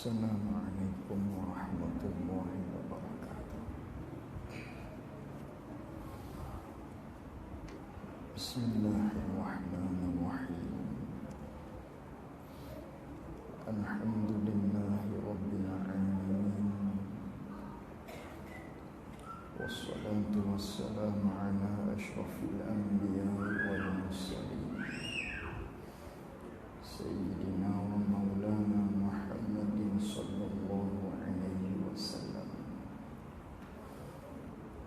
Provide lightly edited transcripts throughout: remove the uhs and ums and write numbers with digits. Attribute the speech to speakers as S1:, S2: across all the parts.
S1: Assalamualaikum warahmatullahi wabarakatuh. Bismillahirrahmanirrahim. Alhamdulillahi rabbil alamin. Wassalatu wassalamu ala asyrafil anbiya'i wal mursalin. Sayyidina wa maulana Muhammadin sallallahu alaihi wasallam.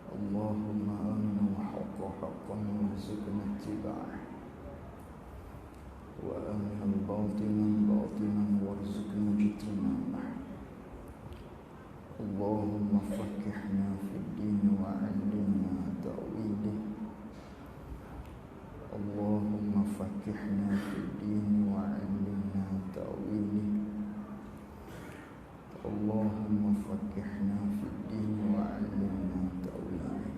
S1: Allahumma arina al-haqqa haqqan warzuqna ittiba'ah, wa arina al-batila batilan warzuqna ijtinabah. Allahumma faqihna fid din wa 'allimna ta'wilih. Allahumma faqihna fid din wa 'allimna ta'wilih. Allahumma faqihna fid din wa 'allimna ta'wilih.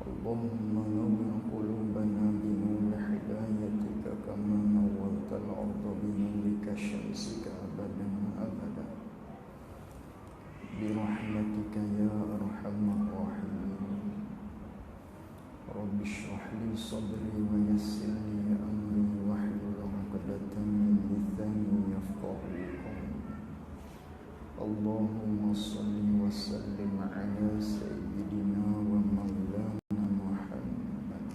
S1: Allahumma nawwir qulubana bi nuri hidayatika kama nawwartal arda bi nurika syamsika abadan abada. Bi rahmatika ya arhamar rahimin. Rabbi shrah li sadri wa yassir li amri wahlul 'uqdatam min lisani yafqahu qawli. Allahumma shalli wa sallim ala sayyidina wa maulana Muhammad.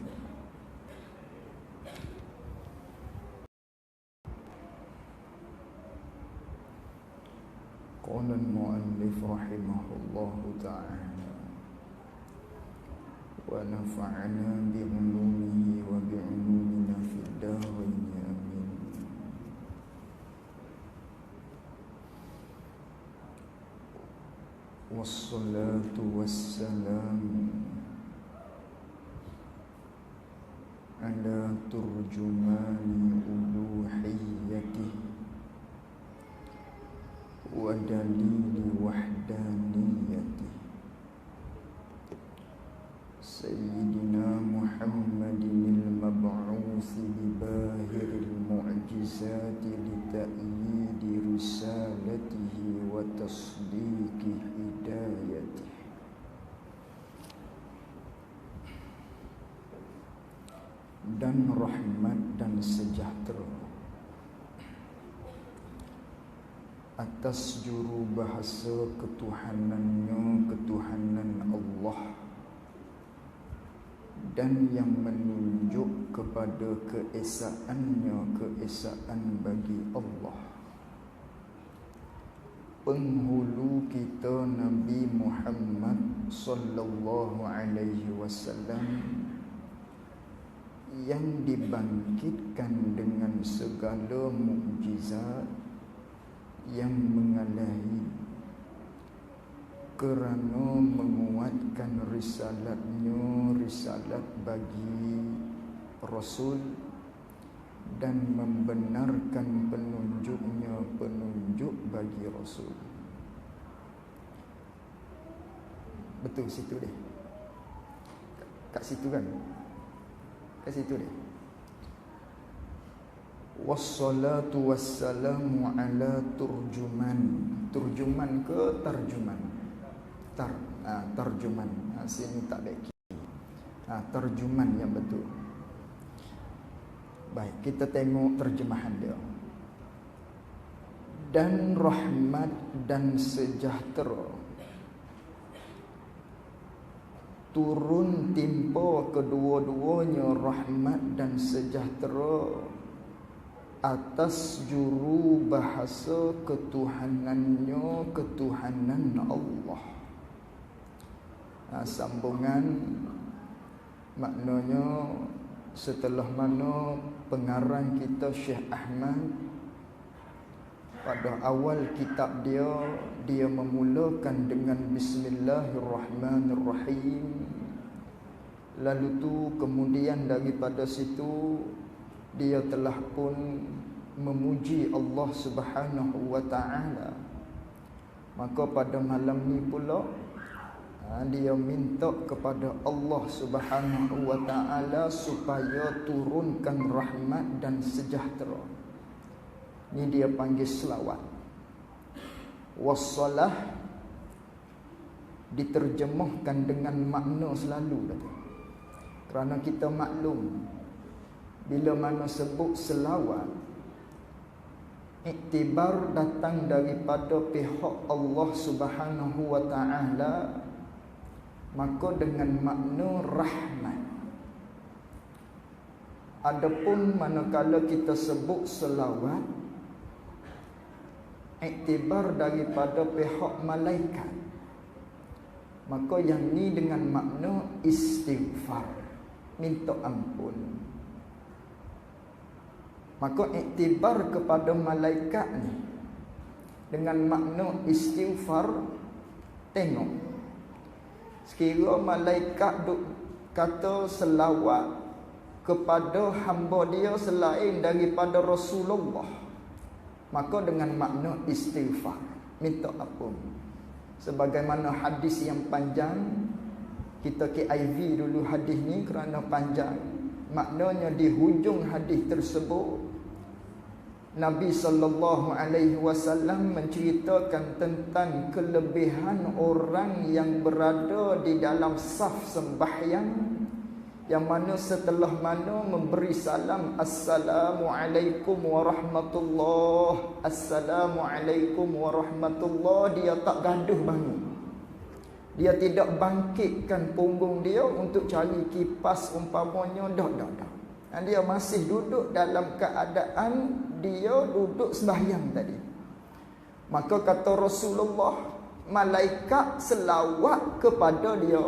S1: Qala al-mu'allif rahimahullahu ta'ala wa nafa'ana bi'ulumihi wa bi'ulumina fid darain amin. Wassalatu wassalamu ala turjumani uluhiyyatihi wa dalili wahdaniyatihi Sayyidina Muhammadin al-mab'uthi bibahiril mu'jizati li ta'yidi risalatihi wa tasdiqi hidayatihi. Dan rahmat dan sejahtera atas juru bahasa ketuhanannya, ketuhanan Allah, dan yang menunjuk kepada keesaannya, keesaan bagi Allah, penghulu kita Nabi Muhammad sallallahu alaihi wasallam, yang dibangkitkan dengan segala mukjizat yang mengalahi kerana menguatkan risalatnya, risalat bagi Rasul, dan membenarkan penunjuknya, penunjuk bagi Rasul. Betul situ deh. Kat situ kan? Kat situ deh. Wassalatu wassalamu ala turjuman. Turjuman ke tarjuman? Tarjuman. Sini tak baik. Tarjuman yang betul. Baik, kita tengok terjemahan dia. Dan rahmat dan sejahtera turun timpa kedua-duanya, rahmat dan sejahtera, atas juru bahasa ketuhanannya, ketuhanan Allah. Sambungan maknanya setelah mana pengarang kita Syekh Ahmad pada awal kitab dia memulakan dengan Bismillahirrahmanirrahim. Lalu tu kemudian daripada situ dia telah pun memuji Allah Subhanahu wa ta'ala. Maka pada malam ni pula dia minta kepada Allah Subhanahu wa ta'ala supaya turunkan rahmat dan sejahtera Ni dia panggil selawat. Wassalah diterjemahkan dengan makna selalu. Kerana kita maklum, bila mana sebut selawat, iktibar datang daripada pihak Allah Subhanahu wa ta'ala, maka dengan makna rahmat. Adapun manakala kita sebut selawat, iktibar daripada pihak malaikat, maka yang ni dengan makna istighfar, minta ampun. Maka iktibar kepada malaikat ni dengan makna istighfar. Tengok, sekira malaikat kata selawat kepada hamba dia selain daripada Rasulullah, maka dengan makna istighfar, minta ampun. Sebagaimana hadis yang panjang, kita KIV dulu hadis ni kerana panjang. Maknanya di hujung hadis tersebut, Nabi SAW menceritakan tentang kelebihan orang yang berada di dalam saf sembahyang, yang mana setelah mana memberi salam, Assalamualaikum warahmatullah, Assalamualaikum warahmatullah, dia tak gaduh bangun. Dia tidak bangkitkan punggung dia untuk cari kipas umpamanya. Dah. Dia masih duduk dalam keadaan dia duduk sembahyang tadi. Maka kata Rasulullah, malaikat selawat kepada dia,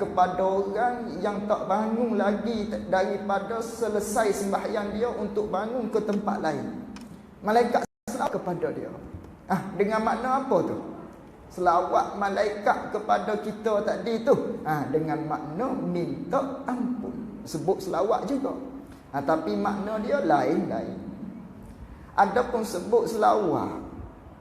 S1: kepada orang yang tak bangun lagi daripada selesai sembahyang dia untuk bangun ke tempat lain. Malaikat selawat kepada dia. Dengan makna apa tu? Selawat malaikat kepada kita tadi tu, dengan makna minta ampun. Sebut selawat juga, tapi makna dia lain-lain. Adapun sebut selawat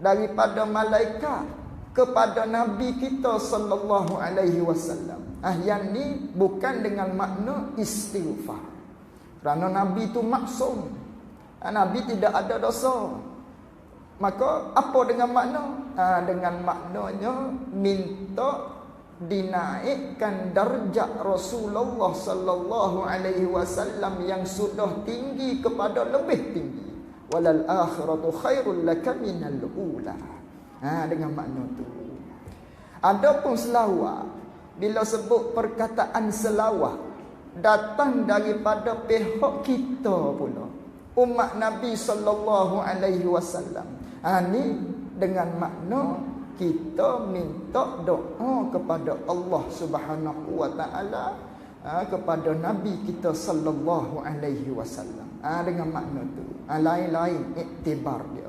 S1: daripada malaikat kepada Nabi kita sallallahu alaihi wasallam, yang ni bukan dengan makna istighfar. Kerana Nabi tu maksum, Nabi tidak ada dosa. Maka apa dengan makna? Dengan maknanya minta dinaikkan darjat Rasulullah sallallahu alaihi wasallam yang sudah tinggi kepada lebih tinggi. Walal akhiratu khairul laka minal ula. Dengan makna tu. Adapun selawat, bila sebut perkataan selawat, datang daripada pihak kita pula, umat Nabi sallallahu alaihi wasallam. Ni dengan makna kita minta doa kepada Allah Subhanahu wa taala, kepada Nabi kita sallallahu alaihi wasallam. Dengan makna tu. Lain-lain iktibar dia.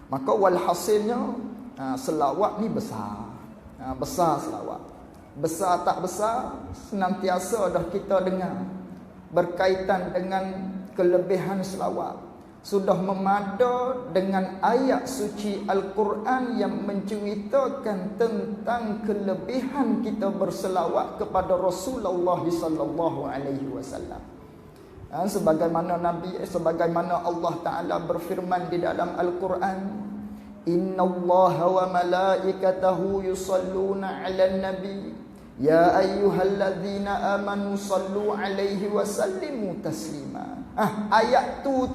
S1: Maka walhasilnya, selawat ni besar. Besar selawat. Besar tak besar, senantiasa dah kita dengar berkaitan dengan kelebihan selawat. Sudah memada dengan ayat suci Al-Quran yang menceritakan tentang kelebihan kita berselawat kepada Rasulullah sallallahu alaihi wasallam. Sebagaimana Allah Taala berfirman di dalam Al-Quran, Innallaha wa malaikatahu yusalluna 'alan nabi ya ayyuhalladzina amanu sallu 'alaihi wa sallimu taslima. Ayat tu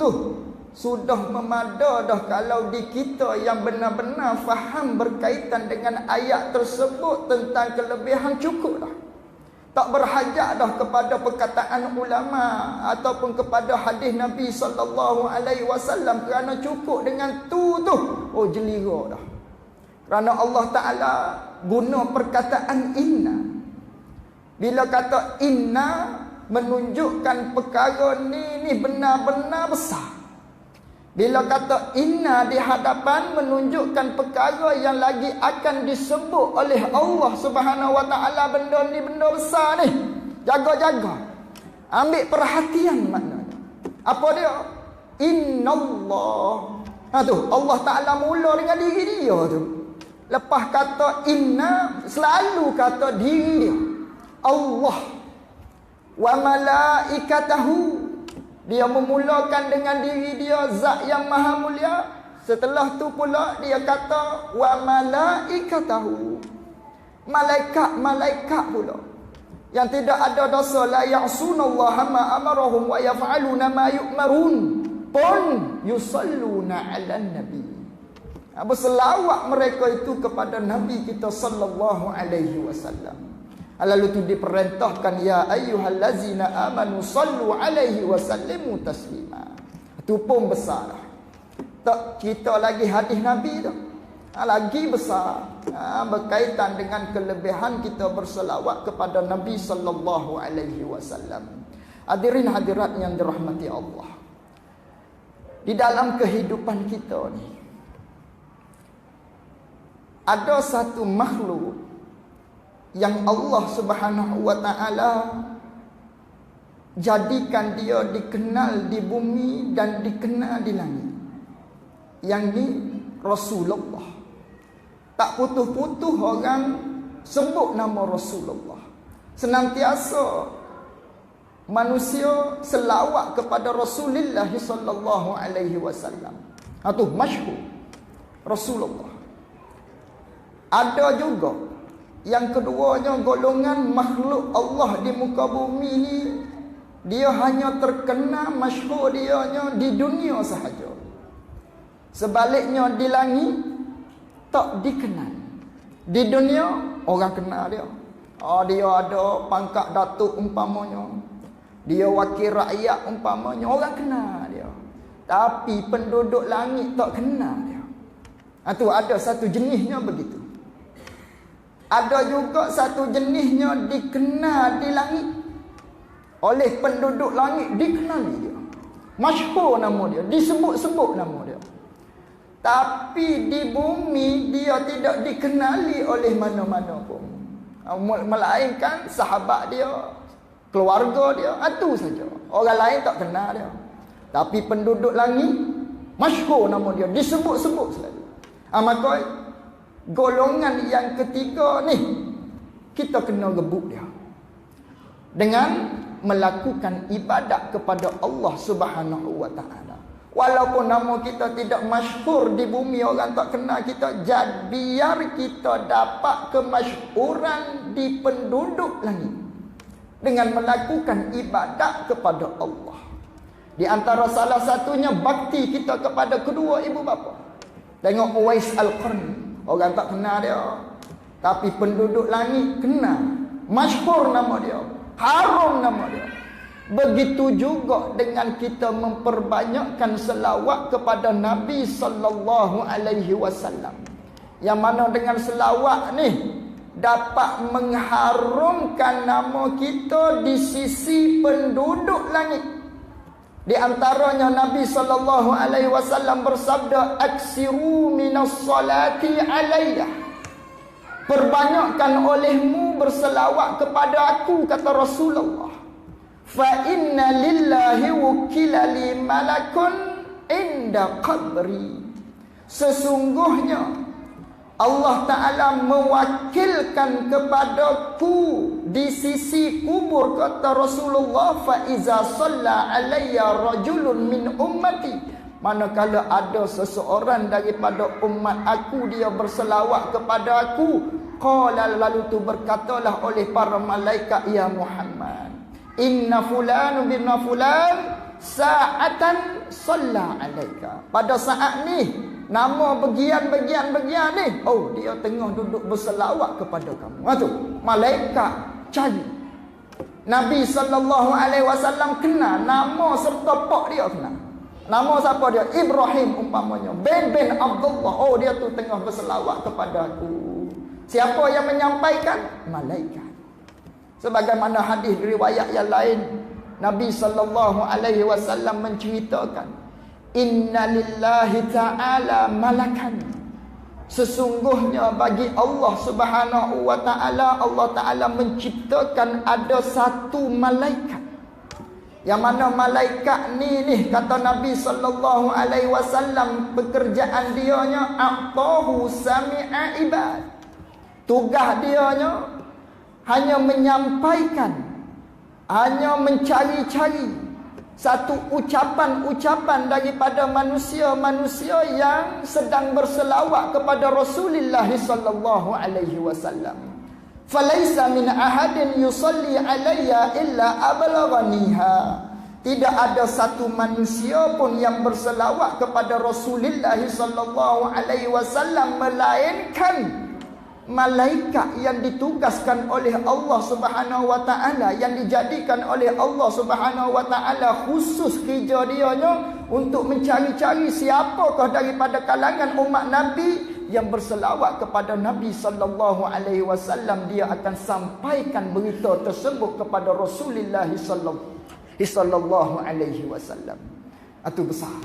S1: sudah memada dah kalau di kita yang benar-benar faham berkaitan dengan ayat tersebut tentang kelebihan, cukup dah. Tak berhajat dah kepada perkataan ulama ataupun kepada hadis Nabi sallallahu alaihi wasallam, kerana cukup dengan tu. Jelira dah. Kerana Allah Taala guna perkataan inna. Bila kata inna, menunjukkan perkara ni benar-benar besar. Bila kata inna di hadapan, menunjukkan perkara yang lagi akan disebut oleh Allah Subhanahu wa taala. Benda ni benda besar ni. Jaga-jaga. Ambil perhatian maknanya. Apa dia? Innallah. Allah Taala mula dengan diri dia tu. Lepas kata inna, selalu kata diri dia. Allah wa malaikatahu, Dia memulakan dengan diri dia zat yang maha mulia. Setelah tu pula dia kata wa malaikatahu. Malaikat-malaikat pula yang tidak ada dosa, la ya'sunallaha ma amarahum wa yaf'aluna ma yu'marun, pun yusalluna 'alan nabi. Berselawat mereka itu kepada Nabi kita sallallahu alaihi wasallam. Lalu tu diperintahkan ya ayyuhallazina amanu sallu alaihi wa sallimu taslima. Itu pun besar. Tak kita lagi hadis Nabi tu. Lagi besar. Berkaitan dengan kelebihan kita berselawat kepada Nabi sallallahu alaihi wasallam. Hadirin hadirat yang dirahmati Allah. Di dalam kehidupan kita ni ada satu makhluk yang Allah Subhanahu wa taala jadikan dia dikenal di bumi dan dikenal di langit. Yang ni Rasulullah. Tak putus-putus orang sebut nama Rasulullah. Senantiasa manusia selawat kepada Rasulullah sallallahu alaihi wasallam. Itu masyhur Rasulullah. Ada juga yang keduanya golongan makhluk Allah di muka bumi ni, dia hanya terkenal masyhur dianya di dunia sahaja. Sebaliknya di langit tak dikenal. Di dunia orang kenal dia. Dia ada pangkat datuk umpamanya. Dia wakil rakyat umpamanya, orang kenal dia. Tapi penduduk langit tak kenal dia. Itu ada satu jenisnya begitu. Ada juga satu jenisnya dikenal di langit. Oleh penduduk langit dikenali dia. Masyhur nama dia, disebut-sebut nama dia. Tapi di bumi dia tidak dikenali oleh mana-mana pun. Melainkan sahabat dia, keluarga dia, itu saja. Orang lain tak kenal dia. Tapi penduduk langit masyhur nama dia, disebut-sebut selalu. Maka golongan yang ketiga ni kita kena gebuk dia dengan melakukan ibadat kepada Allah Subhanahu wa taala. Walaupun nama kita tidak masyhur di bumi, orang tak kenal kita, biar kita dapat kemasyhuran di penduduk langit dengan melakukan ibadat kepada Allah. Di antara salah satunya bakti kita kepada kedua ibu bapa. Tengok Uwais Al-Qarni, orang tak kenal dia, tapi penduduk langit kenal, masyhur nama dia, harum nama dia. Begitu juga dengan kita memperbanyakkan selawat kepada Nabi sallallahu alaihi wasallam. Yang mana dengan selawat ni dapat mengharumkan nama kita di sisi penduduk langit. Di antaranya Nabi sallallahu alaihi wasallam bersabda, "Aksiru minas salati alayya." Perbanyakkan olehmu berselawat kepada aku, kata Rasulullah. Fa inna lillahi wukila li malakun inda qabri. Sesungguhnya Allah Ta'ala mewakilkan kepadaku di sisi kubur, kata Rasulullah, fa iza shalla alayya rajulun min ummati. Manakala ada seseorang daripada umat aku dia berselawat kepada aku, qala, lalu tu berkatalah oleh para malaikat, ya Muhammad, inna fulan bin fulan sa'atan shalla alaika. Pada saat ni nama bagian ni, dia tengah duduk berselawat kepada kamu. Tu malaikat cari. Nabi sallallahu alaihi wasallam kenal nama serta pak dia kenal. Nama siapa dia? Ibrahim umpamanya, bin Abdullah. Dia tu tengah berselawat kepada aku. Siapa yang menyampaikan? Malaikat. Sebagaimana hadis riwayat yang lain, Nabi sallallahu alaihi wasallam menceritakan, inna lillahi ta'ala malakan. Sesungguhnya bagi Allah Subhanahu wa taala, Allah Taala menciptakan ada satu malaikat. Yang mana malaikat ni kata Nabi sallallahu alaihi wasallam, pekerjaan dianya aqtahu sami'a ibad. Tugas dianya hanya menyampaikan, hanya mencari-cari satu ucapan-ucapan daripada manusia-manusia yang sedang berselawat kepada Rasulullah sallallahu alaihi wasallam. Falaisa min ahadin yusalli alayya illa ablaghaniha. Tidak ada satu manusia pun yang berselawat kepada Rasulullah sallallahu alaihi wasallam melainkan malaikat yang ditugaskan oleh Allah Subhanahu wa taala, yang dijadikan oleh Allah Subhanahu wa taala khusus kerja dianya untuk mencari-cari siapakah daripada kalangan umat Nabi yang berselawat kepada Nabi sallallahu alaihi wasallam. Dia akan sampaikan berita tersebut kepada Rasulullah sallallahu alaihi wasallam. Itu besar.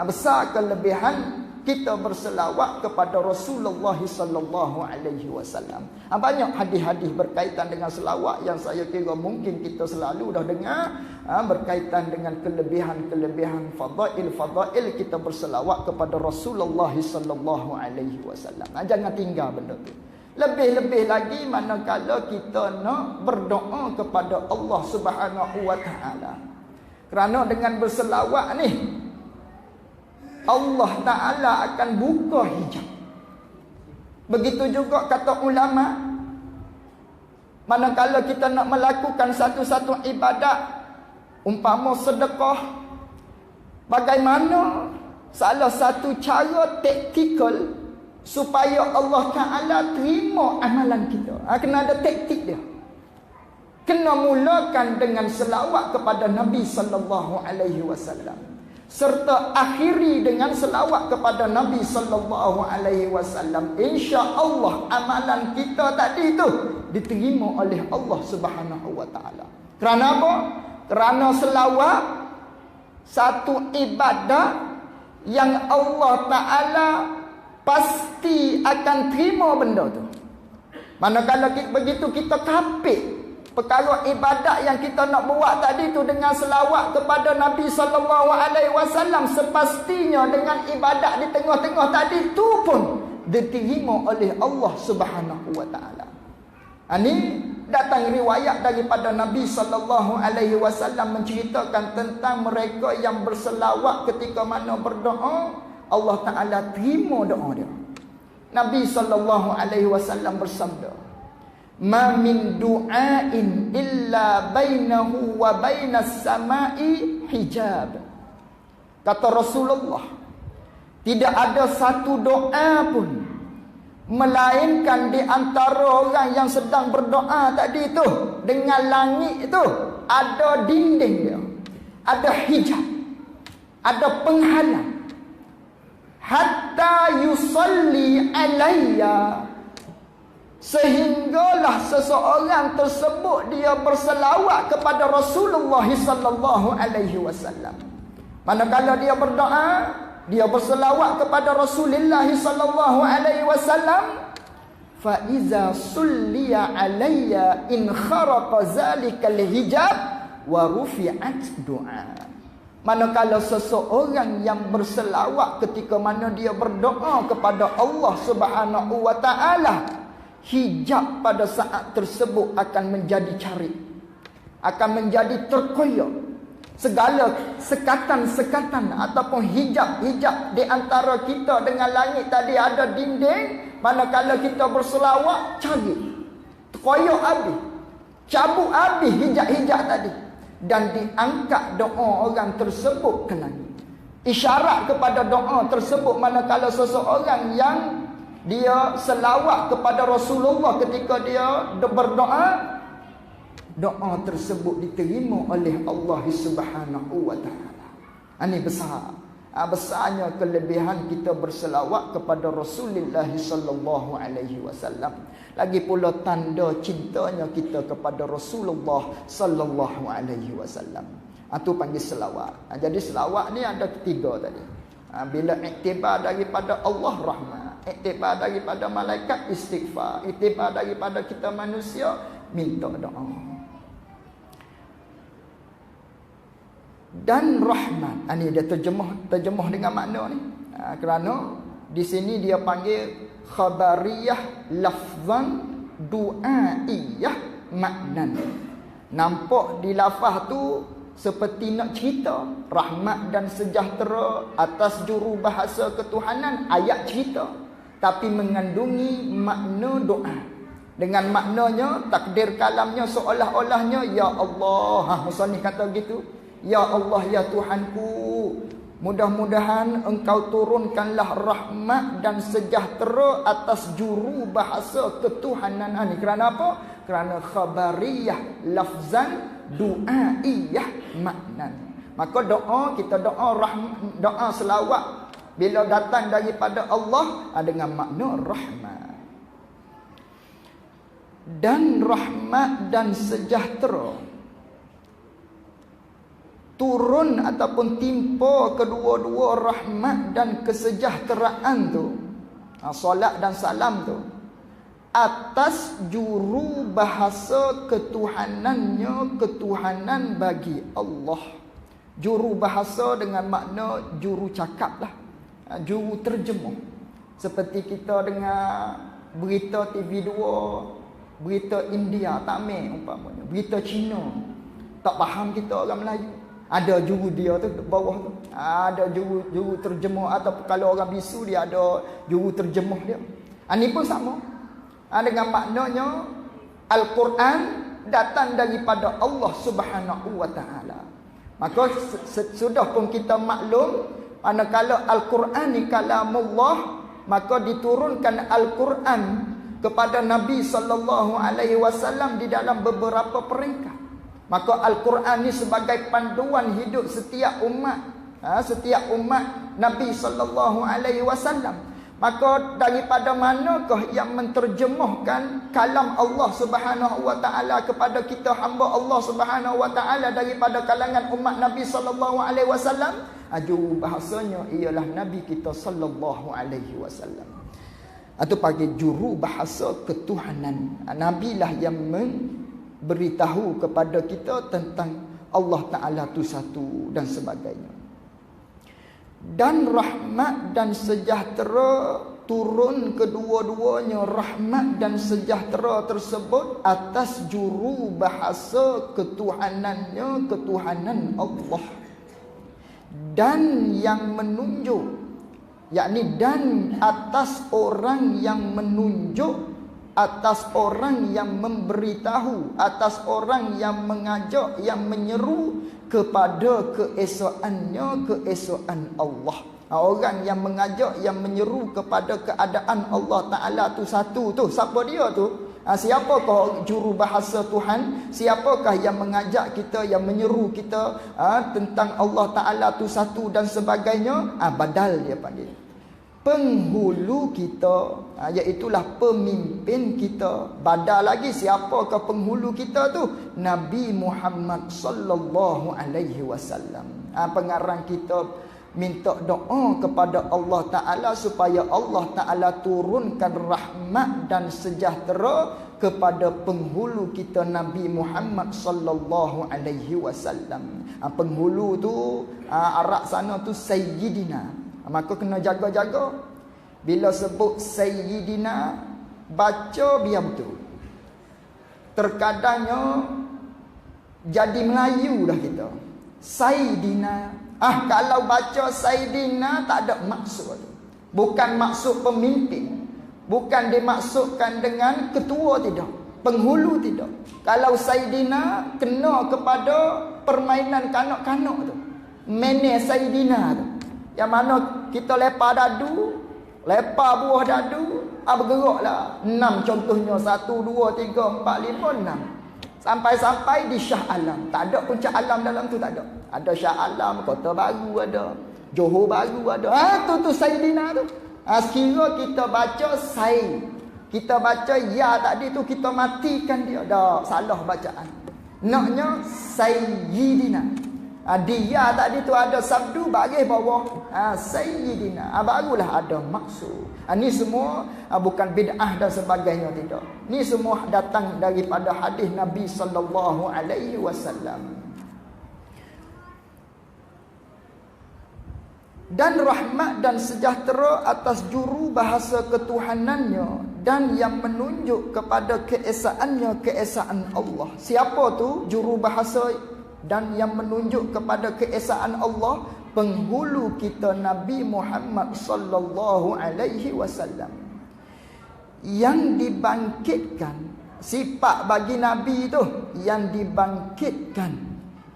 S1: Besar kelebihan kita berselawat kepada Rasulullah sallallahu alaihi wasallam. Banyak hadis-hadis berkaitan dengan selawat yang saya kira mungkin kita selalu dah dengar, berkaitan dengan kelebihan-kelebihan fadail kita berselawat kepada Rasulullah sallallahu alaihi wasallam. Jangan tinggal benda tu. Lebih-lebih lagi manakala kita nak berdoa kepada Allah Subhanahu wa taala. Kerana dengan berselawat ni Allah Ta'ala akan buka hijab. Begitu juga kata ulama, manakala kita nak melakukan satu-satu ibadat, umpama sedekah, bagaimana salah satu cara taktikal supaya Allah Ta'ala terima amalan kita. Kena ada taktik dia. Kena mulakan dengan selawat kepada Nabi sallallahu alaihi wasallam, serta akhiri dengan selawat kepada Nabi sallallahu alaihi wasallam. Insya-Allah amalan kita tadi tu diterima oleh Allah Subhanahu wa taala. Kerana apa? Kerana selawat satu ibadah yang Allah Taala pasti akan terima benda tu. Manakala begitu kita kapit perkara ibadat yang kita nak buat tadi tu dengan selawat kepada Nabi sallallahu alaihi wasallam, sepastinya dengan ibadat di tengah-tengah tadi tu pun diterima oleh Allah Subhanahu wa taala. Ini datang riwayat daripada Nabi sallallahu alaihi wasallam menceritakan tentang mereka yang berselawat ketika mana berdoa, Allah Taala terima doa dia. Nabi sallallahu alaihi wasallam bersabda, "Ma min du'ain illa bainahu wa bainas samai hijab." Kata Rasulullah, tidak ada satu doa pun melainkan di antara orang yang sedang berdoa tadi itu dengan langit itu ada dinding dia, ada hijab, ada penghalang. Hatta yusalli alayya, sehinggalah seseorang tersebut dia berselawat kepada Rasulullah sallallahu alaihi wasallam. Manakala dia berdoa, dia berselawat kepada Rasulullah sallallahu alaihi wasallam, fa iza sulliya alayya in kharaqa zalikal hijab wa rufi'at du'a. Manakala seseorang yang berselawat ketika mana dia berdoa kepada Allah Subhanahu wa taala, hijab pada saat tersebut akan menjadi carik, akan menjadi terkoyak. Segala sekatan-sekatan ataupun hijab-hijab di antara kita dengan langit tadi ada dinding, manakala kita berselawat carik, terkoyak habis, cabut habis hijab-hijab tadi, dan diangkat doa orang tersebut ke langit. Isyarat kepada doa tersebut manakala seseorang yang dia selawat kepada Rasulullah ketika dia berdoa, doa tersebut diterima oleh Allah Subhanahu wa taala. Ini besar. Besarnya kelebihan kita berselawat kepada Rasulullah sallallahu alaihi wasallam. Lagi pula tanda cintanya kita kepada Rasulullah sallallahu alaihi wasallam. Itu panggil selawat. Jadi selawat ni ada ketiga tadi. Bila iktibar daripada Allah, rahmat. Iktibar daripada malaikat, istighfar. Iktibar daripada kita manusia, minta doa. Dan rahmat. Ini dia terjemah dengan makna ni. Kerana di sini dia panggil khabariyah lafzan, du'aiyah maknan. Nampak di lafaz tu seperti nak cerita rahmat dan sejahtera atas juru bahasa ketuhanan, ayat cerita, tapi mengandungi makna doa. Dengan maknanya, takdir kalamnya seolah-olahnya, ya Allah, musannif kata gitu, ya Allah, ya Tuhanku, mudah-mudahan engkau turunkanlah rahmat dan sejahtera atas juru bahasa ketuhanan. Ini kerana apa? Kerana khabariyah lafzan, du'aiyah maknan. Maka doa, kita doa doa selawat bila datang daripada Allah dengan makna rahmat. Dan rahmat dan sejahtera turun ataupun timpa kedua-dua rahmat dan kesejahteraan tu, solat dan salam tu, atas juru bahasa ketuhanannya, ketuhanan bagi Allah. Juru bahasa dengan makna juru cakap lah, juru terjemuh. Seperti kita dengar berita TV2, berita India tak main umpamanya, berita Cina, tak faham kita orang Melayu, ada juru dia tu bawah tu, ada juru terjemuh, atau kalau orang bisu dia ada juru terjemuh dia. Ini pun sama. Dengan maknanya Al-Quran datang daripada Allah Subhanahu wa taala. Maka sudah pun kita maklum, manakala Al-Quran ni kalamullah, maka diturunkan Al-Quran kepada Nabi sallallahu alaihi wasallam di dalam beberapa peringkat. Maka Al-Quran ni sebagai panduan hidup setiap umat, setiap umat Nabi sallallahu alaihi wasallam. Maka daripada manakah yang menterjemahkan kalam Allah Subhanahu wa taala kepada kita hamba Allah Subhanahu wa taala daripada kalangan umat Nabi sallallahu alaihi wasallam? Juru bahasanya ialah Nabi kita sallallahu alaihi wasallam. Atau panggil juru bahasa ketuhanan. Nabi lah yang memberitahu kepada kita tentang Allah Taala tu satu dan sebagainya. Dan rahmat dan sejahtera turun kedua-duanya, rahmat dan sejahtera tersebut atas juru bahasa ketuhanannya, ketuhanan Allah. Dan yang menunjuk, yakni dan atas orang yang menunjuk, atas orang yang memberitahu, atas orang yang mengajak, yang menyeru kepada keesaannya, keesaan Allah. Orang yang mengajak, yang menyeru kepada keadaan Allah Ta'ala tu satu tu. Siapa dia tu? Siapakah juru bahasa Tuhan? Siapakah yang mengajak kita, yang menyeru kita tentang Allah Ta'ala tu satu dan sebagainya? Badal dia panggil. Penghulu kita, iaitulah pemimpin kita. Badal lagi, siapakah penghulu kita tu? Nabi Muhammad sallallahu alaihi wasallam. Pengarang kita minta doa kepada Allah Ta'ala supaya Allah Ta'ala turunkan rahmat dan sejahtera kepada penghulu kita Nabi Muhammad sallallahu alaihi wasallam. Penghulu tu Arab sana tu Sayyidina. Maka kena jaga-jaga. Bila sebut Sayyidina, baca biar betul. Terkadangnya jadi Melayu dah kita. Sayyidina. Kalau baca Sayyidina tak ada maksud. Bukan maksud pemimpin. Bukan dimaksudkan dengan ketua, tidak. Penghulu, tidak. Kalau Sayyidina kena kepada permainan kanak-kanak tu. Mene Sayyidina tu. Yang mana kita lepas dadu, lepas buah dadu, bergeraklah. 6 contohnya. 1, 2, 3, 4, 5, 6. Sampai-sampai di Shah Alam. Tak ada puncak alam dalam tu, tak ada. Ada Shah Alam, Kota Baru ada, Johor Baru ada. Tu Sayyidina tu. Sekira kita baca Sayyid, kita baca ya tadi tu, kita matikan dia. Dah salah bacaan. Naknya Sayyidina. Dia tadi tu ada sabdu baris bawah Sayyidina. Barulah ada maksud. Ni semua bukan bid'ah dan sebagainya, tidak. Ni semua datang daripada hadis Nabi sallallahu alaihi wasallam. Dan rahmat dan sejahtera atas juru bahasa ketuhanannya dan yang menunjuk kepada keesaannya, keesaan Allah. Siapa tu juru bahasa dan yang menunjuk kepada keesaan Allah, penghulu kita Nabi Muhammad sallallahu alaihi wasallam. Yang dibangkitkan, sifat bagi Nabi itu yang dibangkitkan,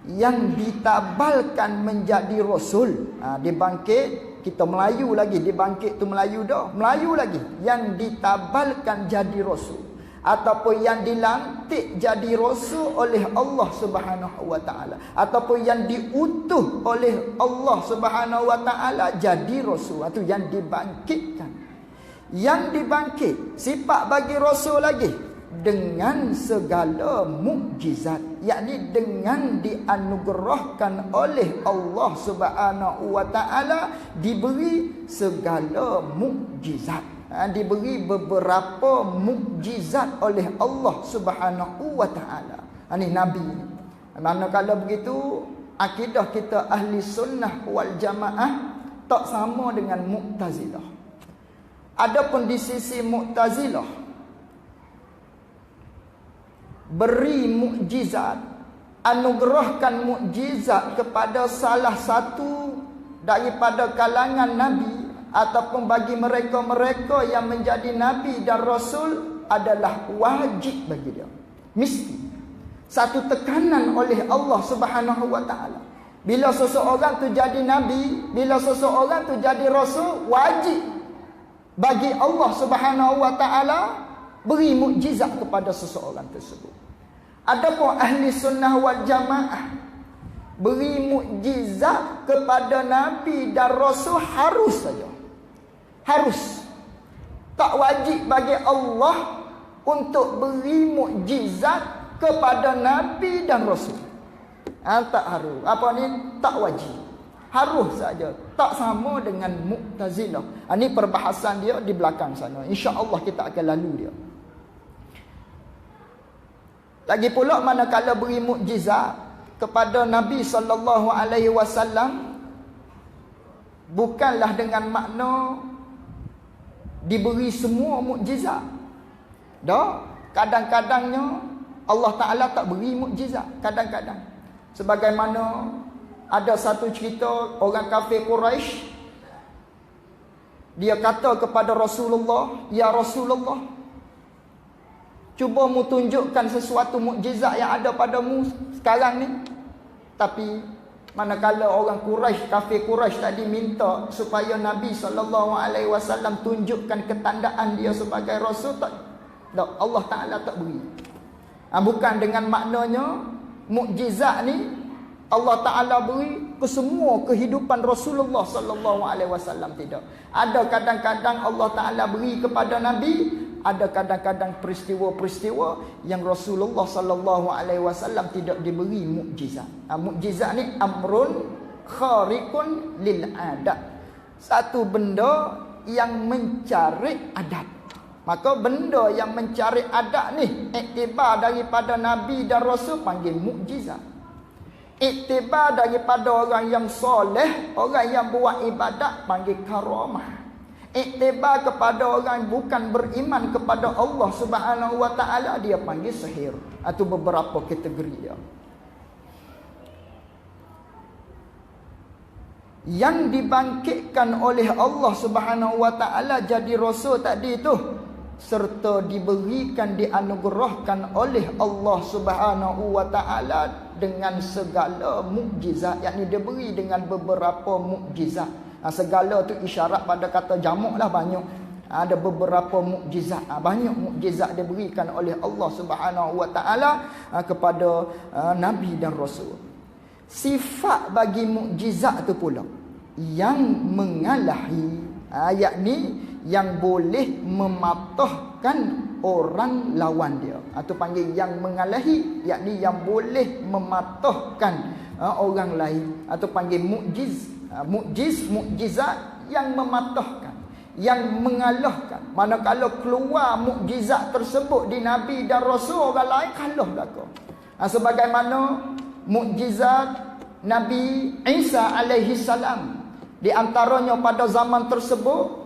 S1: yang ditabalkan menjadi Rasul. Dibangkit, kita Melayu lagi, dibangkit tu Melayu dah, Melayu lagi, yang ditabalkan jadi Rasul, ataupun yang dilantik jadi Rasul oleh Allah Subhanahu wa taala, ataupun yang diutuh oleh Allah Subhanahu wa taala jadi Rasul, itu yang dibangkitkan. Yang dibangkit, sifat bagi Rasul lagi, dengan segala mukjizat, yakni dengan dianugerahkan oleh Allah Subhanahu wa taala, diberi segala mukjizat. Diberi beberapa mukjizat oleh Allah Subhanahu wa taala. Ini Nabi. Manakala begitu, akidah kita ahli sunnah wal jamaah tak sama dengan Mu'tazilah. Adapun di sisi Mu'tazilah, beri mukjizat, anugerahkan mukjizat kepada salah satu daripada kalangan Nabi, ataupun bagi mereka-mereka yang menjadi Nabi dan Rasul, adalah wajib bagi dia. Mesti. Satu tekanan oleh Allah Subhanahu wa taala. Bila seseorang tu jadi Nabi, bila seseorang tu jadi Rasul, wajib bagi Allah Subhanahu wa taala beri mukjizat kepada seseorang tersebut. Adapun ahli sunnah wal jamaah, beri mukjizat kepada Nabi dan Rasul harus saja. Harus. Tak wajib bagi Allah untuk beri mukjizat kepada Nabi dan Rasul. Tak harus. Apa ni? Tak wajib. Harus saja. Tak sama dengan Mu'tazilah. Ini perbahasan dia di belakang sana. InsyaAllah kita akan lalu dia. Lagi pula manakala beri mukjizat kepada Nabi sallallahu alaihi wasallam, bukanlah dengan makna diberi semua mukjizat. Dah, kadang-kadangnya Allah Taala tak beri mukjizat, kadang-kadang. Sebagaimana ada satu cerita orang kafir Quraisy, dia kata kepada Rasulullah, "Ya Rasulullah, cuba mu tunjukkan sesuatu mukjizat yang ada padamu sekarang ni." Tapi manakala orang Quraisy, kafir Quraisy tadi minta supaya Nabi SAW tunjukkan ketandaan dia sebagai Rasul, tak, Allah Ta'ala tak beri. Bukan dengan maknanya mukjizat ni Allah Ta'ala beri ke semua kehidupan Rasulullah SAW, tidak. Ada kadang-kadang Allah Ta'ala beri kepada Nabi, ada kadang-kadang peristiwa-peristiwa yang Rasulullah SAW tidak diberi mukjizat. Mukjizat ni amrun khariqun lil adat. Satu benda yang mencari adat. Maka benda yang mencari adat ni, iktibar daripada Nabi dan Rasul, panggil mukjizat. Iktibar daripada orang yang soleh, orang yang buat ibadat, panggil karamah. Iktibar kepada orang bukan beriman kepada Allah Subhanahu wa taala, dia panggil sihir. Itu beberapa kategori dia. Yang dibangkitkan oleh Allah Subhanahu wa taala jadi Rasul tadi itu, serta diberikan, dianugerahkan oleh Allah Subhanahu wa taala dengan segala mukjizat, yakni diberi dengan beberapa mukjizat. Segala tu isyarat pada kata jamak lah, banyak. Ada beberapa mukjizat, banyak mukjizat diberikan oleh Allah Subhanahu wa taala kepada Nabi dan Rasul. Sifat bagi mukjizat tu pula yang mengalahi, yakni yang boleh mematahkan orang lawan dia, atau panggil yang mengalahi, yakni yang boleh mematahkan orang lain, atau panggil mukjizat yang mematahkan, yang mengalahkan. Manakala keluar mukjizat tersebut di Nabi dan Rasul, orang lain kalah belaka. Sebagaimana mukjizat Nabi Isa alaihi salam, di antaranya pada zaman tersebut,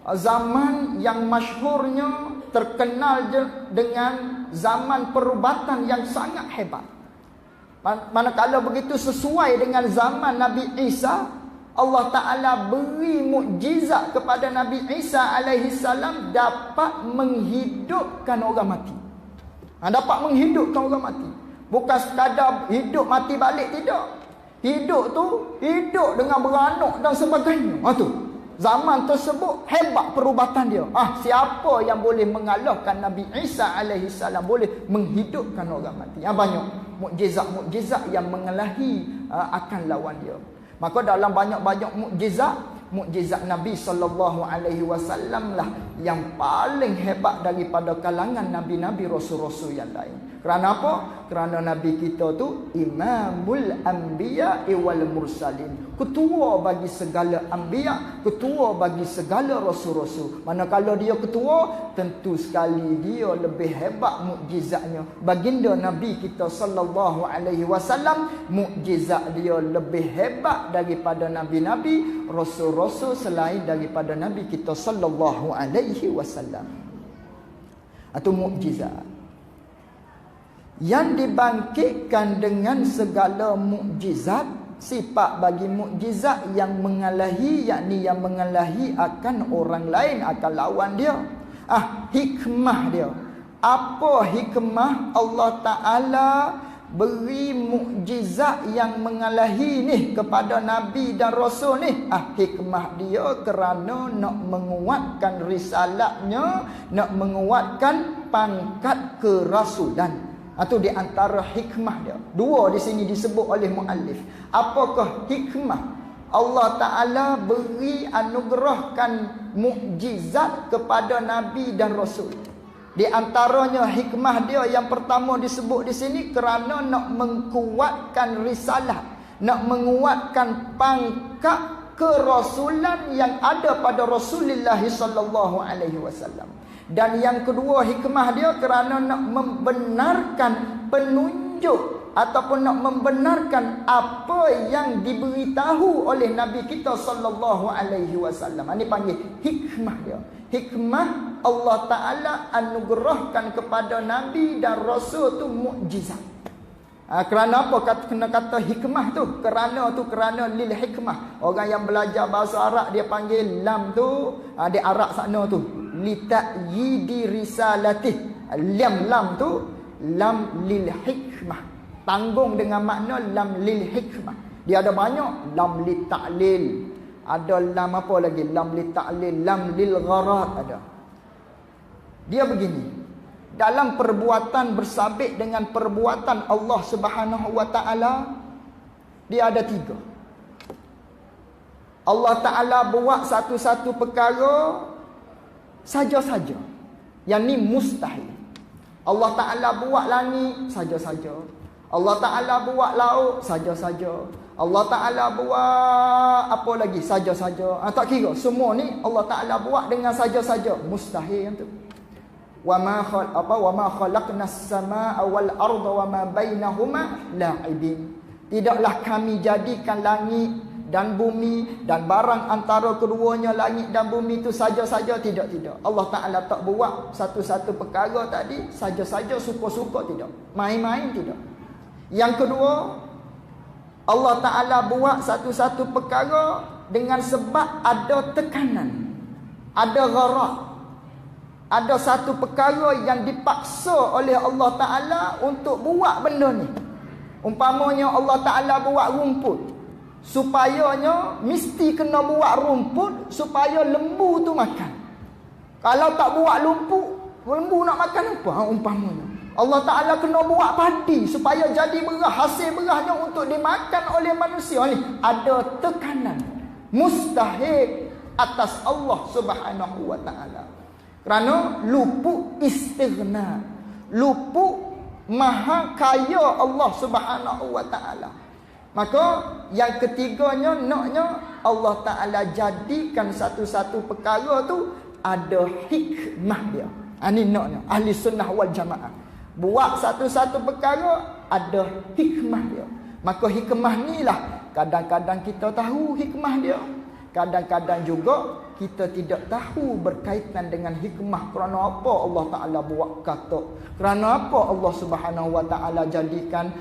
S1: zaman yang masyhurnya terkenal dengan zaman perubatan yang sangat hebat. Manakala begitu sesuai dengan zaman Nabi Isa, Allah Ta'ala beri mukjizat kepada Nabi Isa alaihi salam dapat menghidupkan orang mati. Dapat menghidupkan orang mati. Bukan sekadar hidup mati balik, tidak. Hidup tu hidup dengan beranak dan sebagainya. Tu zaman tersebut hebat perubatan dia. Siapa yang boleh mengalahkan Nabi Isa alaihi salam, boleh menghidupkan orang mati. Banyak mukjizat-mukjizat yang mengalahi akan lawan dia. Maka dalam banyak-banyak mukjizat Nabi sallallahu alaihi wasallam lah yang paling hebat daripada kalangan nabi-nabi, rasul-rasul yang lain. Kerana apa? Kerana Nabi kita tu Imamul Anbiya wal Mursalin, ketua bagi segala anbiya, ketua bagi segala rasul-rasul. Manakala dia ketua, tentu sekali dia lebih hebat mukjizatnya. Baginda Nabi kita sallallahu alaihi wasallam, mukjizat dia lebih hebat daripada nabi-nabi, rasul-rasul selain daripada Nabi kita sallallahu alaihi wasallam. Atau mukjizat yang dibangkitkan dengan segala mukjizat, sifat bagi mukjizat yang mengalahi, yakni yang mengalahi akan orang lain, akan lawan dia. Hikmah dia. Apa hikmah Allah Ta'ala beri mukjizat yang mengalahi ni kepada Nabi dan Rasul ni? Hikmah dia kerana nak menguatkan risalatnya, nak menguatkan pangkat kerasulan. Itu di antara hikmah dia. Dua di sini disebut oleh muallif. Apakah hikmah? Allah Ta'ala beri anugerahkan mukjizat kepada Nabi dan Rasul. Di antaranya hikmah dia yang pertama disebut di sini kerana nak menguatkan risalah, nak menguatkan pangkat kerasulan yang ada pada Rasulullah sallallahu alaihi wasallam. Dan yang kedua hikmah dia kerana nak membenarkan penunjuk ataupun nak membenarkan apa yang diberitahu oleh Nabi kita sallallahu alaihi wasallam. Ini panggil hikmah dia. Hikmah Allah Ta'ala anugerahkan kepada Nabi dan Rasul tu mukjizat. Kerana apa kena kata hikmah tu? Kerana lil hikmah. Orang yang belajar bahasa Arab dia panggil lam tu, di Arab sana tu, li ta'yidi risalatih. Lam tu lam lil hikmah. Tanggung dengan makna lam lil hikmah. Dia ada banyak, lam li ta'lil. Ada lam apa lagi? Lam li ta'lil, lam lil gharat ada. Dia begini. Dalam perbuatan bersabit dengan perbuatan Allah Subhanahu wa Ta'ala, dia ada tiga. Allah Ta'ala buat satu-satu perkara saja-saja. Yang ni mustahil. Allah Ta'ala buat langit saja-saja. Allah Ta'ala buat laut saja-saja. Allah Ta'ala buat apa lagi saja-saja. Tak kira. Semua ni Allah Ta'ala buat dengan saja-saja. Mustahil yang tu. Wa ma khalaqnas samaa wal arda wa ma bainahuma la'ibin. Tidaklah kami jadikan langit dan bumi dan barang antara keduanya, langit dan bumi itu saja-saja, tidak. Allah Ta'ala tak buat satu-satu perkara tadi saja-saja suka-suka, tidak. Main-main, tidak. Yang kedua, Allah Ta'ala buat satu-satu perkara dengan sebab ada tekanan, ada gharat. Ada satu perkara yang dipaksa oleh Allah Ta'ala untuk buat benda ni. Umpamanya Allah Ta'ala buat rumput, supayanya mesti kena buat rumput supaya lembu tu makan. Kalau tak buat lembu nak makan apa? Umpamanya Allah Ta'ala kena buat padi supaya jadi berah, hasil berahnya untuk dimakan oleh manusia ni. Ada tekanan mustahil atas Allah Subhanahu wa Ta'ala. Kerana luput istighna, luput maha kaya Allah Subhanahu wa Ta'ala. Maka yang ketiganya, naknya Allah Ta'ala jadikan satu-satu perkara tu ada hikmah dia. Ini naknya ahli sunnah wal jamaah. Buat satu-satu perkara ada hikmah dia. Maka hikmah ni lah kadang-kadang kita tahu hikmah dia, Kadang-kadang juga kita tidak tahu berkaitan dengan hikmah kerana apa Allah Ta'ala buat kata. Kerana apa Allah Subhanahu Wa Ta'ala jadikan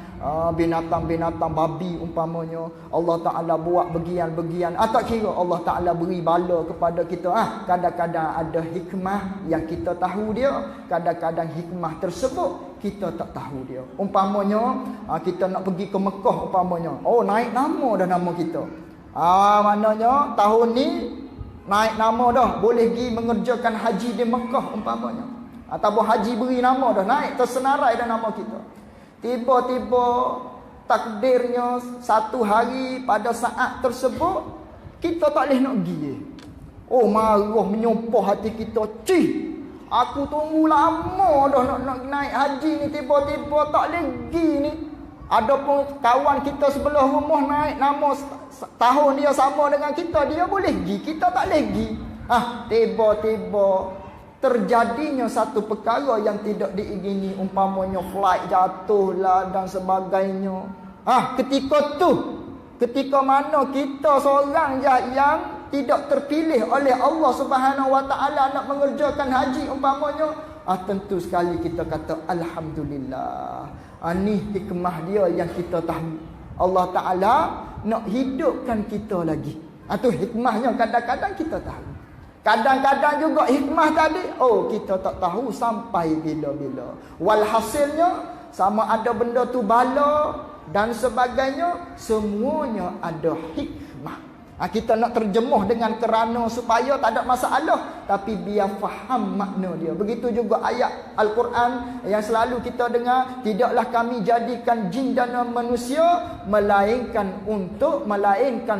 S1: binatang-binatang babi umpamanya. Allah Ta'ala buat bagian-bagian. Tak kira Allah Ta'ala beri bala kepada kita. Kadang-kadang ada hikmah yang kita tahu dia. Kadang-kadang hikmah tersebut kita tak tahu dia. Umpamanya kita nak pergi ke Mekah umpamanya. Naik nama dah nama kita. Maknanya tahun ni naik nama dah, boleh pergi mengerjakan haji di Mekah umpamanya. Ataupun haji beri nama dah, naik tersenarai dah nama kita. Tiba-tiba takdirnya satu hari pada saat tersebut kita tak boleh nak pergi. Marah menyumpah hati kita. Aku tunggu lama dah nak naik haji ni, tiba-tiba tak boleh pergi ni. Adapun kawan kita sebelah rumah naik nama tahun dia sama dengan kita, dia boleh pergi, kita tak boleh pergi. Tiba-tiba terjadinya satu perkara yang tidak diingini, umpamanya flight jatuh lah dan sebagainya. Ketika mana kita seorang yang tidak terpilih oleh Allah Subhanahu Wa Ta'ala nak mengerjakan haji umpamanya, tentu sekali kita kata alhamdulillah. Ni hikmah dia yang kita tahu. Allah Ta'ala nak hidupkan kita lagi. Tu hikmahnya kadang-kadang kita tahu. Kadang-kadang juga hikmah tadi kita tak tahu sampai bila-bila. Walhasilnya sama ada benda tu bala dan sebagainya, semuanya ada hikmah. Kita nak terjemuh dengan kerana supaya tak ada masalah, tapi biar faham makna dia. Begitu juga ayat Al-Quran yang selalu kita dengar, tidaklah kami jadikan jin dan manusia melainkan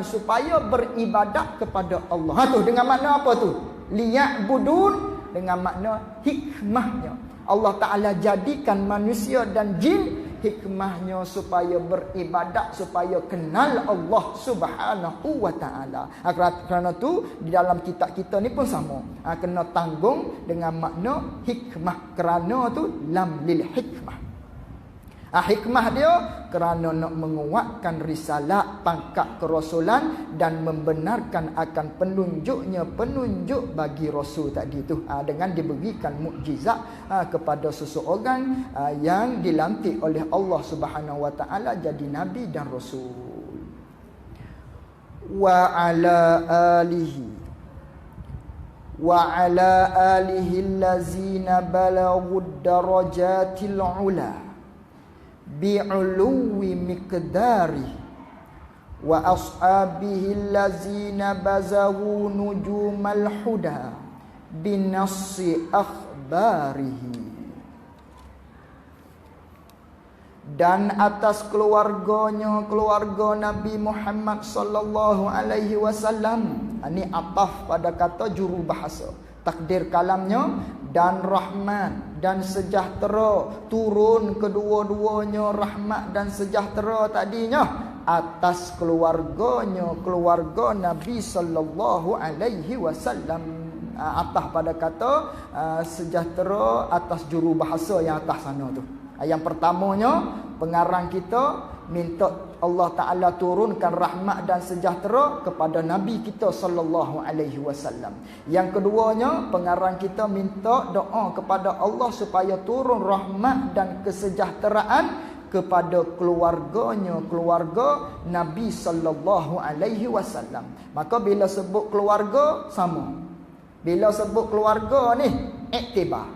S1: supaya beribadat kepada Allah. Tu dengan makna apa tu? Liya'budun, dengan makna hikmahnya. Allah Ta'ala jadikan manusia dan jin, hikmahnya supaya beribadat, supaya kenal Allah Subhanahu Wa Ta'ala. Kerana tu di dalam kitab kita ni pun sama, kena tanggung dengan makna hikmah. Kerana tu lam lil hikmah. Hikmah dia kerana nak menguatkan risalah, pangkat kerasulan dan membenarkan akan penunjuk bagi rasul tadi tu, dengan diberikan mukjizat kepada seseorang yang dilantik oleh Allah Subhanahu Wa Ta'ala jadi nabi dan rasul. Wa ala alihi allazina balaghud darajatil ula bi'uluwi miqdari wa ashabihi allazina bazawu nujumal huda binassi akhbarihi. Dan atas keluarga Nabi Muhammad sallallahu alaihi wasallam. Ini ataf pada kata juru bahasa. Takdir kalamnya, dan rahmat dan sejahtera turun kedua-duanya, rahmat dan sejahtera tadinya atas keluarga Nabi sallallahu alaihi wasallam. Atah pada kata sejahtera atas juru bahasa yang atas sana tu. Yang pertamanya pengarang kita minta Allah Ta'ala turunkan rahmat dan sejahtera kepada Nabi kita sallallahu alaihi wasallam. Yang keduanya pengarang kita minta doa kepada Allah supaya turun rahmat dan kesejahteraan kepada keluarga Nabi sallallahu alaihi wasallam. Maka bila sebut keluarga sama. Bila sebut keluarga ni iktibar.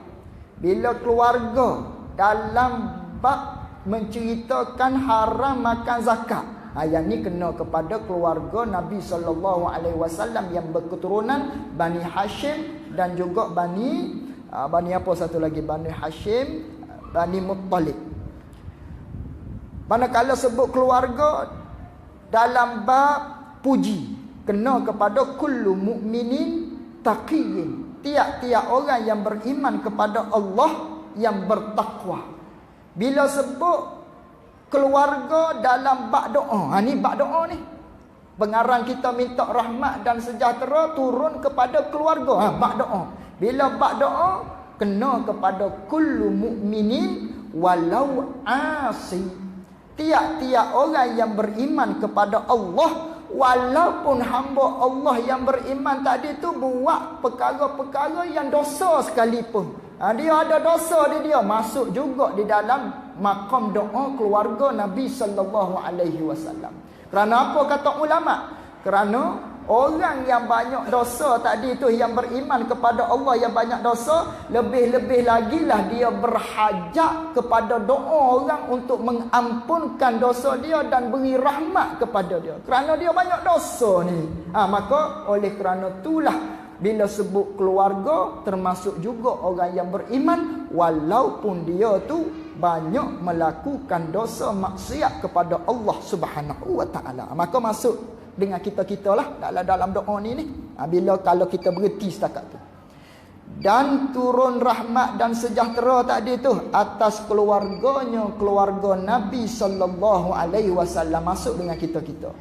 S1: Bila keluarga dalam bab menceritakan haram makan zakat, yang ni kena kepada keluarga Nabi sallallahu alaihi wasallam yang berketurunan Bani Hashim dan juga Bani apa satu lagi, Bani Hashim, Bani Muttalib. Manakala sebut keluarga dalam bab puji, kena kepada kullu mukminin taqiyyin, tiap-tiap orang yang beriman kepada Allah yang bertakwa. Bila sebut keluarga dalam bab doa, ni bab doa ni. Pengarang kita minta rahmat dan sejahtera turun kepada keluarga, bab doa. Bila bab doa kena kepada kullu mukminin walau asi. Tiap-tiap orang yang beriman kepada Allah walaupun hamba Allah yang beriman tadi tu buat perkara-perkara yang dosa sekalipun, dia ada dosa dia masuk juga di dalam maqam doa keluarga Nabi sallallahu alaihi wasallam. Kerana apa kata ulama? Kerana orang yang banyak dosa tadi tu, yang beriman kepada Allah yang banyak dosa, lebih-lebih lagi lah dia berhajat kepada doa orang untuk mengampunkan dosa dia dan beri rahmat kepada dia. Kerana dia banyak dosa ni. Maka oleh kerana itulah bila sebut keluarga termasuk juga orang yang beriman, walaupun dia tu banyak melakukan dosa maksiat kepada Allah Subhanahu wa taala. Maka masuk dengan kita-kita lah dalam doa ni. Bila kalau kita berhenti setakat tu. Dan turun rahmat dan sejahtera tadi tu atas keluarganya, keluarga Nabi sallallahu alaihi wasallam, masuk dengan kita-kita.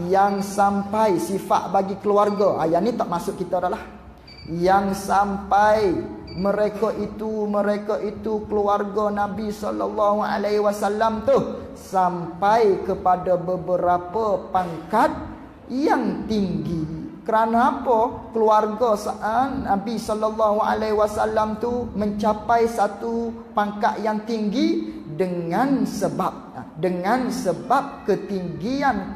S1: Yang sampai sifat bagi keluarga, yang ni tak masuk kita dah lah. Yang sampai mereka itu keluarga Nabi sallallahu alaihi wasallam tu sampai kepada beberapa pangkat yang tinggi. Kerana apa? Keluarga Nabi sallallahu alaihi wasallam tu mencapai satu pangkat yang tinggi dengan sebab ketinggian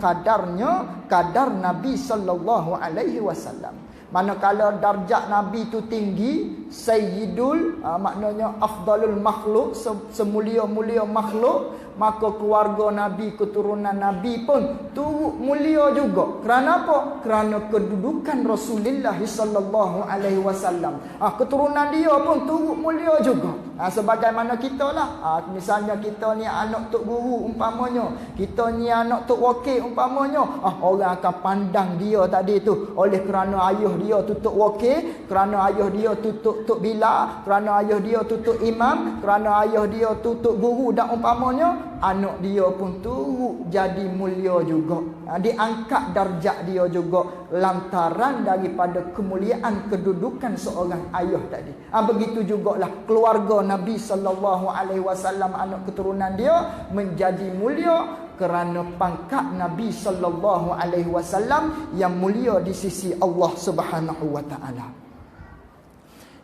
S1: kadar Nabi sallallahu alaihi wasallam. Manakala darjat Nabi itu tinggi, sayyidul, maknanya afdalul makhluk, semulia-mulia makhluk, maka keluarga Nabi, keturunan Nabi pun turut mulia juga. Kerana apa? Kerana kedudukan Rasulullah sallallahu alaihi wasallam. Keturunan dia pun turut mulia juga. Sebagaimana kita lah, misalnya kita ni anak tok guru umpamanya, kita ni anak tok wakil umpamanya, orang akan pandang dia tadi tu oleh kerana ayah dia tu tok wakil, kerana ayah dia tu tok bila, kerana ayah dia tu tok imam, kerana ayah dia tu tok guru dan umpamanya, anak dia pun turut jadi mulia juga. Diangkat darjat dia juga lantaran daripada kemuliaan kedudukan seorang ayah tadi. Begitu jugalah keluarga Nabi sallallahu alaihi wasallam, anak keturunan dia menjadi mulia kerana pangkat Nabi sallallahu alaihi wasallam yang mulia di sisi Allah Subhanahu wa taala.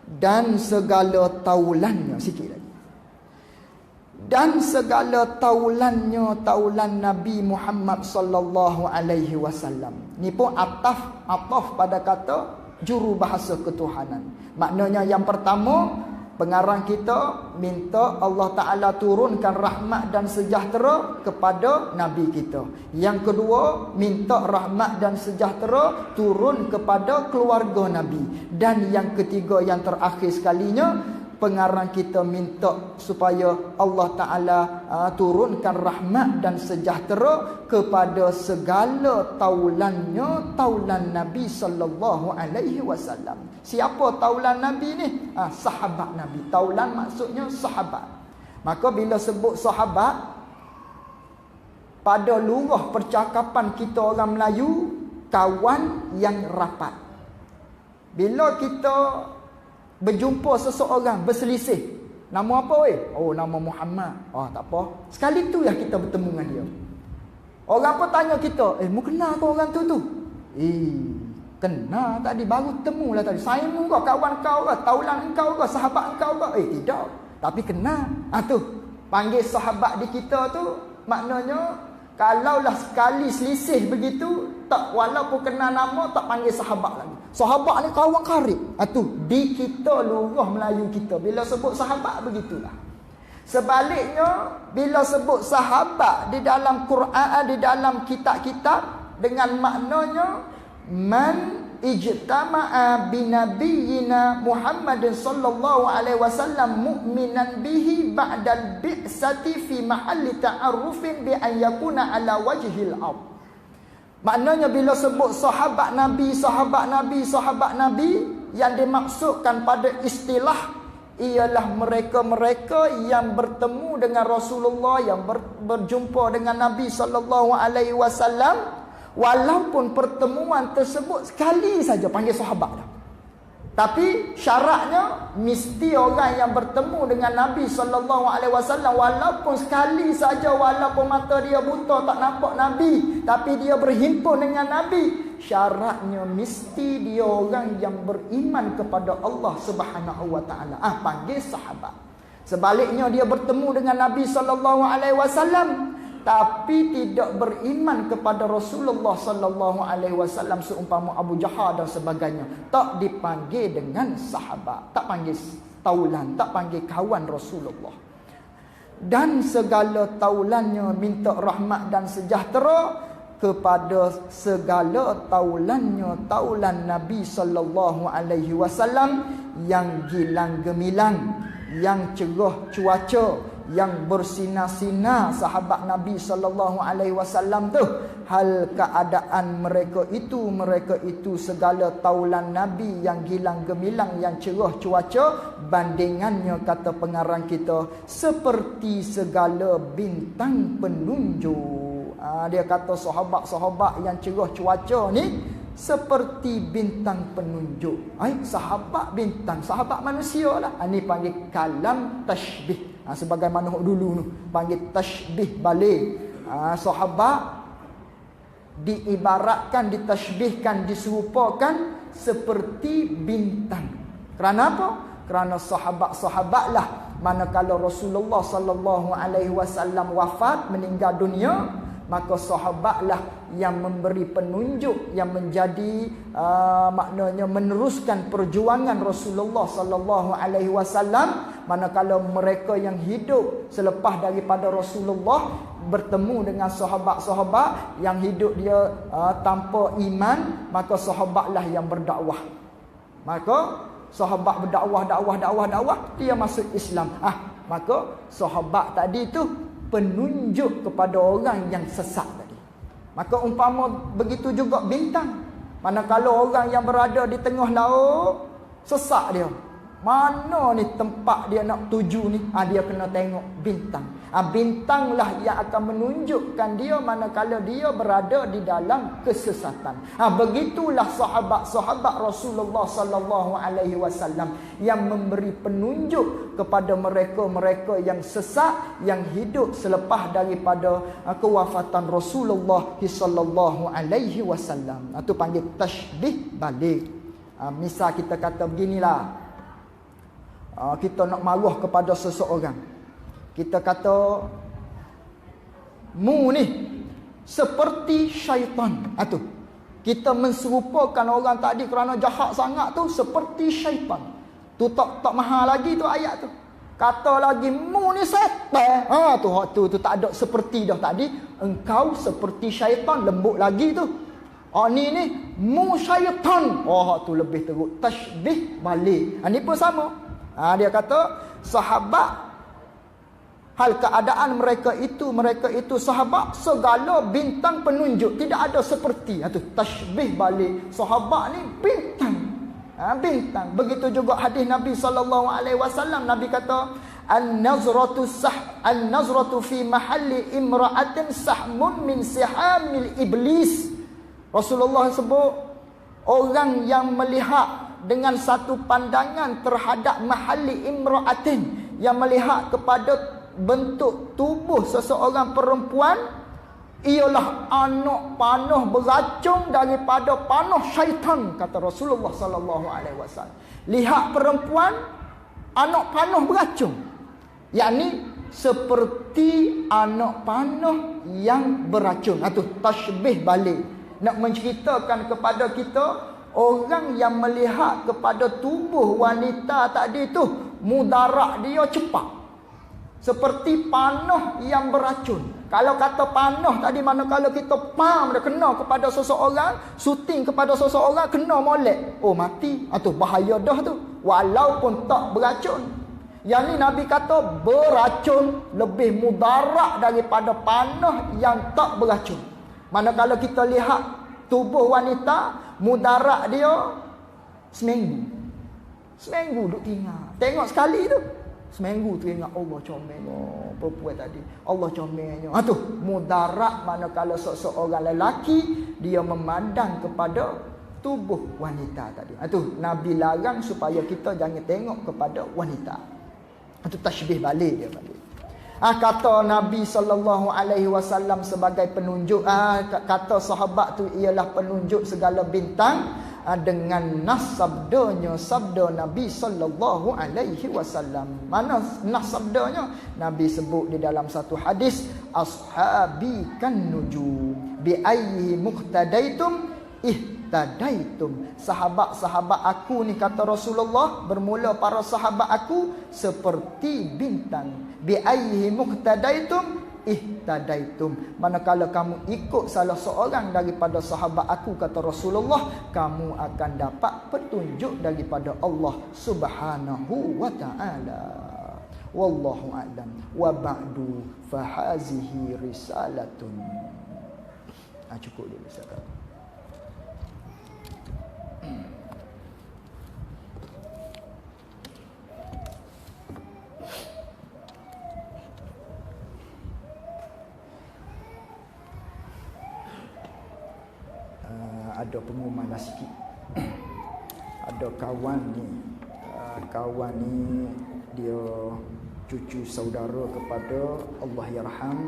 S1: Dan segala taulannya, sikit lagi. Dan segala taulannya, taulan Nabi Muhammad sallallahu alaihi wasallam. Ni pun ataf pada kata juru bahasa ketuhanan. Maknanya yang pertama, pengarang kita minta Allah Ta'ala turunkan rahmat dan sejahtera kepada Nabi kita. Yang kedua, minta rahmat dan sejahtera turun kepada keluarga Nabi. Dan yang ketiga, yang terakhir sekalinya, pengarang kita minta supaya Allah Ta'ala turunkan rahmat dan sejahtera kepada segala taulannya, taulan Nabi sallallahu alaihi wasallam. Siapa taulan Nabi ni? Sahabat Nabi. Taulan maksudnya sahabat. Maka bila sebut sahabat, pada lurah percakapan kita orang Melayu, kawan yang rapat. Bila kita berjumpa seseorang berselisih, nama apa weh? Nama Muhammad. Tak apa. Sekali tu yang kita bertemu dengan dia. Orang apa tanya kita, mu kenal ke orang tu? Kenal tadi, baru temu lah tadi. Saya mu kau, kawan kau ke, taulan engkau ke, sahabat engkau ke? Tidak. Tapi kenal. Tu, panggil sahabat di kita tu, maknanya kalaulah sekali selisih begitu, tak, walaupun kenal nama, tak panggil sahabat lagi. Sahabat ni kawan karib. Tu di kita lurah Melayu kita bila sebut sahabat begitulah. Sebaliknya bila sebut sahabat di dalam Quran, di dalam kitab-kitab, dengan maknanya man ijtama'a binabiyyina Muhammadin sallallahu alaihi wasallam mu'minan bihi ba'dal bi'sati fi mahalli ta'arrufin bi an yakuna ala wajhil ard. Maknanya bila sebut sahabat Nabi, yang dimaksudkan pada istilah ialah mereka-mereka yang bertemu dengan Rasulullah, yang berjumpa dengan Nabi sallallahu alaihi wasallam, walaupun pertemuan tersebut sekali saja, panggil sahabat dah.
S2: Tapi syaratnya mesti orang yang bertemu dengan Nabi SAW, walaupun sekali saja, walaupun mata dia buta tak nampak Nabi, tapi dia berhimpun dengan Nabi, syaratnya mesti dia orang yang beriman kepada Allah Subhanahu wa taala. Panggil sahabat. Sebaliknya dia bertemu dengan Nabi SAW tapi tidak beriman kepada Rasulullah sallallahu alaihi wasallam, seumpama Abu Jahal dan sebagainya, tak dipanggil dengan sahabat, tak panggil taulan, tak panggil kawan Rasulullah. Dan segala taulannya minta rahmat dan sejahtera kepada segala taulannya, taulan Nabi sallallahu alaihi wasallam yang gilang gemilang, yang cerah cuaca, yang bersinar-sinar sahabat Nabi sallallahu alaihi wasallam tu. Hal keadaan mereka itu segala taulan Nabi yang gilang gemilang, yang cerah cuaca, bandingannya kata pengarang kita seperti segala bintang penunjuk. Dia kata sahabat-sahabat yang cerah cuaca ni seperti bintang penunjuk. Sahabat bintang, sahabat manusia lah. Ini panggil kalam tashbih. Sebagaimana dulu tu panggil tashbih balik. Sahabat diibaratkan, ditashbihkan, diserupakan seperti bintang. Kerana apa? Kerana sahabat-sahabatlah manakala Rasulullah sallallahu alaihi wasallam wafat, meninggal dunia, maka sahabatlah yang memberi penunjuk, yang menjadi maknanya meneruskan perjuangan Rasulullah sallallahu alaihi wasallam. Manakala mereka yang hidup selepas daripada Rasulullah bertemu dengan sahabat-sahabat yang hidup dia tanpa iman, maka sahabatlah yang berdakwah. Maka sahabat berdakwah, dia masuk Islam. Maka sahabat tadi tu penunjuk kepada orang yang sesat tadi. Maka umpama begitu juga bintang. Manakala orang yang berada di tengah laut sesat dia, mana ni tempat dia nak tuju ni, dia kena tengok bintang. Bintanglah yang akan menunjukkan dia manakala dia berada di dalam kesesatan. Begitulah sahabat-sahabat Rasulullah sallallahu alaihi wasallam yang memberi penunjuk kepada mereka-mereka yang sesat, yang hidup selepas daripada kewafatan Rasulullah sallallahu alaihi wasallam. Itu panggil tashbih balik. Misal kita kata beginilah, kita nak marah kepada seseorang, kita kata mu ni seperti syaitan. Tu kita menserupakan orang tadi kerana jahat sangat tu seperti syaitan. Tu tak mahal lagi tu ayat tu. Kata lagi mu ni setan. Tu tak ada seperti dah tadi. Engkau seperti syaitan, lembut lagi tu. Ni mu syaitan. Tu lebih teruk. Tashbih balik. Ni pun sama. Dia kata sahabat, hal keadaan mereka itu sahabat segala bintang penunjuk, tidak ada seperti. Itu tashbih balik. Sahabat ni bintang. Bintang. Begitu juga hadis Nabi sallallahu alaihi wasallam. Nabi kata an-nazratu fi mahalli imra'atin sahmun min sihamil iblis. Rasulullah sebut orang yang melihat dengan satu pandangan terhadap mahalli imra'atin, yang melihat kepada bentuk tubuh seseorang perempuan, ialah anak panah beracun daripada panah syaitan, kata Rasulullah sallallahu alaihi wasallam. Lihat perempuan, anak panah beracun, yakni seperti anak panah yang beracun. Itu tashbih balik, nak menceritakan kepada kita orang yang melihat kepada tubuh wanita tadi tu, mudarat dia cepat, seperti panah yang beracun. Kalau kata panah tadi, manakala kita pam dia kena kepada seseorang, shooting kepada seseorang, kena molek, mati. Itu bahaya dah tu, walaupun tak beracun. Yang ni Nabi kata beracun, lebih mudarat daripada panah yang tak beracun. Manakala kita lihat tubuh wanita, mudarat dia seminggu duk tengok sekali tu, seminggu tu ingat Allah comelnya perempuan tadi, Allah comelnya. Tu mudarat manakala seseorang lelaki dia memandang kepada tubuh wanita tadi. Itu Nabi larang supaya kita jangan tengok kepada wanita. Itu tashbih balik dia balik. Kata Nabi SAW sebagai penunjuk, kata sahabat tu ialah penunjuk segala bintang, dengan nas sabdanya, sabda Nabi SAW. Mana nas sabdanya? Nabi sebut di dalam satu hadis, ashabi kan nujum bi ayyi muqtadaitum ihtadaitum. Sahabat-sahabat aku ni, kata Rasulullah, bermula para sahabat aku seperti bintang. Bi ayyi muqtadaitum ihtadaitum. Manakala kamu ikut salah seorang daripada sahabat aku, kata Rasulullah, kamu akan dapat petunjuk daripada Allah Subhanahu wa ta'ala. Wallahu a'lam. Wa ba'du fahazihi risalatun. Cukup dulu sekarang. Ada pengumuman lah sikit. Ada kawan ni dia cucu saudara kepada Allahyarham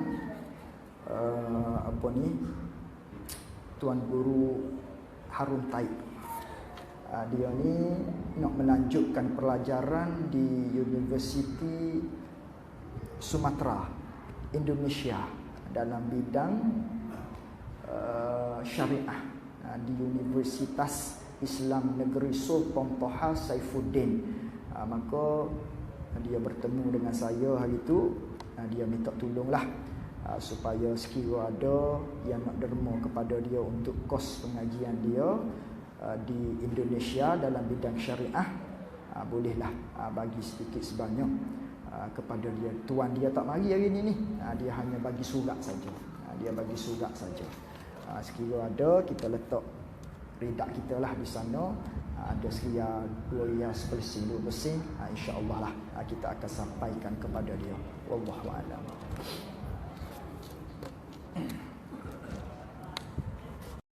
S2: Tuan Guru Harun Taib. Dia ni nak melanjutkan pelajaran di Universiti Sumatera, Indonesia, dalam bidang syariah di Universitas Islam Negeri Sultan Toha Saifuddin. Maka dia bertemu dengan saya hari itu. Dia minta tolonglah supaya sekiranya ada yang nak derma kepada dia untuk kos pengajian dia di Indonesia dalam bidang syariah, bolehlah bagi sedikit sebanyak kepada dia. Tuan dia tak mari hari ini ni. Dia hanya bagi surat saja. Dia bagi surat saja. Sekiranya ada, kita letak redak kita lah di sana. Ada sekitar 2 rias bersih, insya-Allah lah kita akan sampaikan kepada dia. Wallahu a'lam.